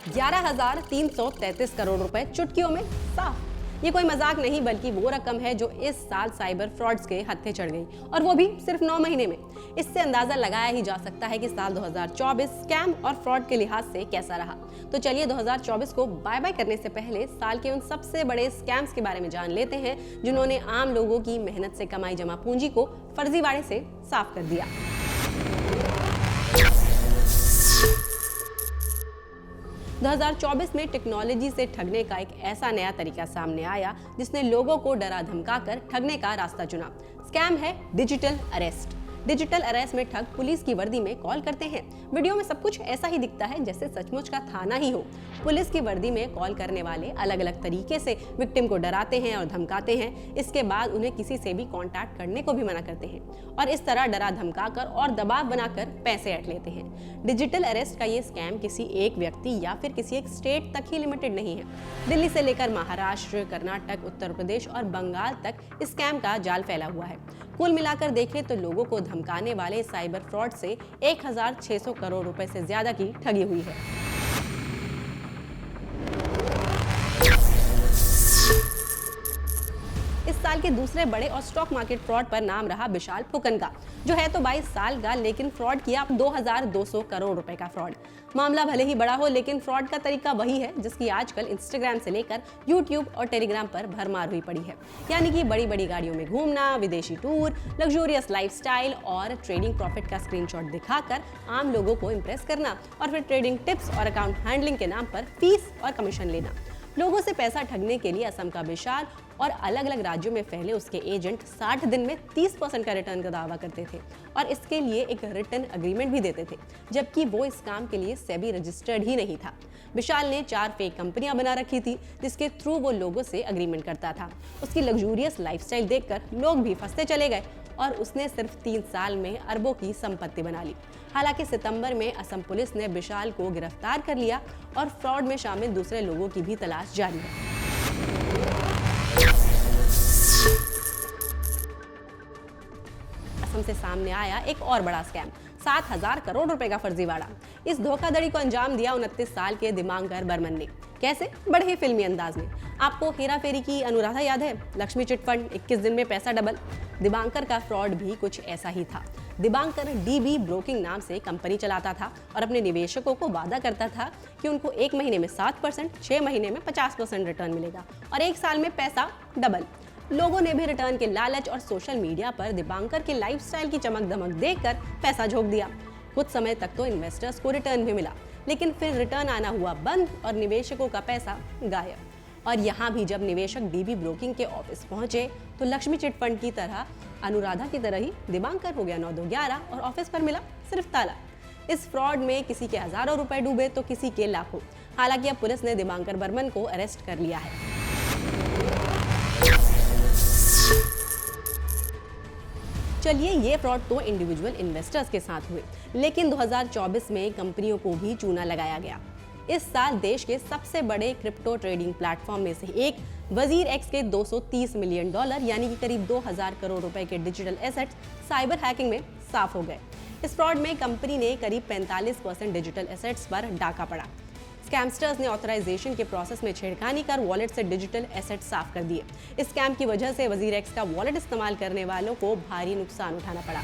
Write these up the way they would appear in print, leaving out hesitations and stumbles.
11,333 करोड़ रुपए चुटकियों में साफ। ये कोई मजाक नहीं बल्कि वो रकम है जो इस साल साइबर फ्रॉड्स के हत्थे चढ़ गई, और वो भी सिर्फ 9 महीने में। इससे अंदाजा लगाया ही जा सकता है कि साल 2024 स्कैम और फ्रॉड के लिहाज से कैसा रहा। तो चलिए 2024 को बाय बाय करने से पहले साल के उन सबसे बड़े स्कैम्स के बारे में जान लेते हैं जिन्होंने आम लोगों की मेहनत से कमाई जमा पूंजी को फर्जीवाड़े से साफ कर दिया। 2024 में टेक्नोलॉजी से ठगने का एक ऐसा नया तरीका सामने आया जिसने लोगों को डरा धमकाकर ठगने का रास्ता चुना। स्कैम है डिजिटल अरेस्ट। डिजिटल अरेस्ट में ठग पुलिस की वर्दी में कॉल करते हैं। वीडियो में सब कुछ ऐसा ही दिखता है जैसे सचमुच का थाना ही हो। पुलिस की वर्दी में कॉल करने वाले अलग अलग तरीके से विक्टिम को डराते हैं और धमकाते हैं। इसके बाद उन्हें किसी से भी कांटेक्ट करने को भी मना करते हैं और इस तरह डरा धमकाकर और दबाव बनाकर पैसे ऐंठ लेते हैं। डिजिटल अरेस्ट का ये स्कैम किसी एक व्यक्ति या फिर किसी एक स्टेट तक ही लिमिटेड नहीं है। दिल्ली से लेकर महाराष्ट्र, कर्नाटक, उत्तर प्रदेश और बंगाल तक इस स्कैम का जाल फैला हुआ है। कुल मिलाकर देखें तो लोगों को धमकाने वाले साइबर फ्रॉड से 1,600 करोड़ रुपए से ज्यादा की ठगी हुई है। इस साल के दूसरे बड़े और स्टॉक मार्केट फ्रॉड पर नाम रहा विशाल फुकन का, जो है तो 22 साल का लेकिन फ्रॉड किया 2,200 करोड़ रुपए का फ्रॉड। मामला भले ही बड़ा हो लेकिन फ्रॉड का तरीका वही है जिसकी आजकल इंस्टाग्राम से लेकर यूट्यूब और टेलीग्राम पर भरमार हुई पड़ी है। यानी कि बड़ी बड़ी गाड़ियों में घूमना, विदेशी टूर, लग्जूरियस लाइफस्टाइल और ट्रेडिंग प्रॉफिट का स्क्रीनशॉट दिखाकर आम लोगों को इंप्रेस करना और फिर ट्रेडिंग टिप्स और अकाउंट हैंडलिंग के नाम पर फीस और कमीशन लेना। लोगों से पैसा ठगने के लिए असम का विशाल और अलग अलग राज्यों में फैले उसके एजेंट 60 दिन में 30% का रिटर्न का दावा करते थे और इसके लिए एक रिटर्न एग्रीमेंट भी देते थे, जबकि वो इस काम के लिए सेबी रजिस्टर्ड ही नहीं था। विशाल ने 4 फेक कंपनियां बना रखी थी जिसके थ्रू वो लोगों से एग्रीमेंट करता था। उसकी लग्जूरियस लाइफस्टाइल देखकर लोग भी फंसते चले गए और उसने सिर्फ 3 साल में अरबों की संपत्ति बना ली। हालांकि सितंबर में असम पुलिस ने विशाल को गिरफ्तार कर लिया और फ्रॉड में शामिल दूसरे लोगों की भी तलाश जारी है। असम से सामने आया एक और बड़ा स्कैम, 7,000 करोड़ रुपए का फर्जीवाड़ा। इस धोखाधड़ी को अंजाम दिया 29 साल के दिबांकर बर्मन ने। कैसे? बड़े ही फिल्मी अंदाज में। आपको हेरा फेरी की अनुराधा याद है? लक्ष्मी चिट फंड, 21 दिन में पैसा डबल। दिबांकर का फ्रॉड भी कुछ ऐसा ही था। दिबांकर डीबी ब्रोकिंग नाम से कंपनी चलाता था और अपने निवेशकों को वादा करता था कि उनको 1 महीने में 7%, 6 महीने में 50% रिटर्न मिलेगा और 1 साल में पैसा डबल। लोगों ने भी रिटर्न के लालच और सोशल मीडिया पर दिबांकर के लाइफस्टाइल की चमक दमक देखकर पैसा झोंक दिया। कुछ समय तक तो इन्वेस्टर्स को रिटर्न भी मिला, लेकिन फिर रिटर्न आना हुआ बंद और निवेशकों का पैसा गायब। और यहाँ भी जब निवेशक डीबी ब्रोकिंग के ऑफिस पहुंचे तो लक्ष्मी चिट फंड की तरह, अनुराधा की तरह ही दिबांकर हो गया 9-2-11 और ऑफिस पर मिला सिर्फ ताला। इस फ्रॉड में किसी के हजारों रुपए डूबे तो किसी के लाखों। हालांकि अब पुलिस ने दिबांकर बर्मन को अरेस्ट कर लिया है। चलिए, ये फ्रॉड तो इंडिविजुअल इन्वेस्टर्स के साथ हुए, लेकिन 2024 में कंपनियों को भी चूना लगाया गया। इस साल देश के सबसे बड़े क्रिप्टो ट्रेडिंग प्लेटफॉर्म में से एक वजीर एक्स के $230 मिलियन यानी कि करीब 2,000 करोड़ रुपए के डिजिटल एसेट्स साइबर हैकिंग में साफ हो गए। इस फ्रॉड में कंपनी ने करीब 45% डिजिटल एसेट्स पर डाका पड़ा। स्कैमस्टर्स ने ऑथराइजेशन के प्रोसेस में छेड़खानी कर वॉलेट से डिजिटल एसेट साफ कर दिए। इस स्कैम की वजह से वजीर एक्स का वॉलेट इस्तेमाल करने वालों को भारी नुकसान उठाना पड़ा।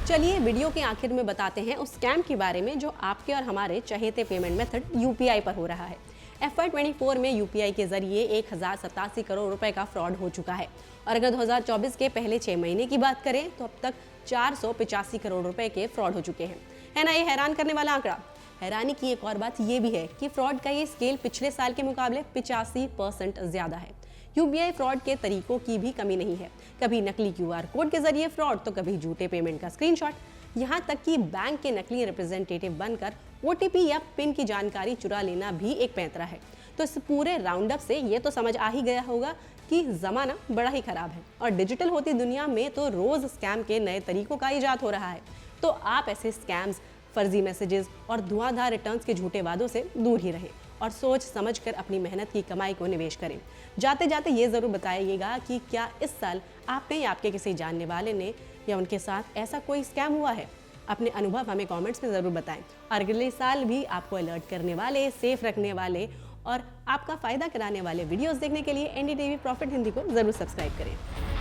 चलिए, वीडियो के आखिर में बताते हैं उस स्कैम के बारे में जो आपके और हमारे चहेते पेमेंट मेथड यूपीआई पर हो रहा है। FY24 में यूपीआई के जरिए 1,087 करोड़ रुपए का फ्रॉड हो चुका है और अगर 2024 के पहले 6 महीने की बात करें तो अब तक 485 करोड़ रुपए के फ्रॉड हो चुके हैं। है ना ये हैरान करने वाला आंकड़ा? हैरानी की एक और बात ये भी है कि फ्रॉड का ये स्केल पिछले साल के मुकाबले 85% ज्यादा है। यूपीआई फ्रॉड के तरीकों की भी कमी नहीं है। कभी नकली QR कोड के जरिए फ्रॉड तो कभी झूठे पेमेंट का स्क्रीनशॉट, यहाँ तक कि बैंक के नकली रिप्रेजेंटेटिव बनकर OTP या पिन की जानकारी चुरा लेना भी एक पैंतरा है। तो इस पूरे राउंड अप से ये तो समझ आ ही गया होगा कि जमाना बड़ा ही खराब है और डिजिटल होती दुनिया में तो रोज स्कैम के नए तरीकों का इजाद हो रहा है। तो आप ऐसे स्कैम्स, फर्जी मैसेजेस और धुआंधार रिटर्न्स के झूठे वादों से दूर ही रहें और सोच समझकर अपनी मेहनत की कमाई को निवेश करें। जाते जाते ये ज़रूर बताइएगा कि क्या इस साल आपने या आपके किसी जानने वाले ने या उनके साथ ऐसा कोई स्कैम हुआ है। अपने अनुभव हमें कमेंट्स में ज़रूर बताएं और अगले साल भी आपको अलर्ट करने वाले, सेफ रखने वाले और आपका फ़ायदा कराने वाले वीडियोस देखने के लिए एनडीटीवी प्रॉफिट हिंदी को ज़रूर सब्सक्राइब करें।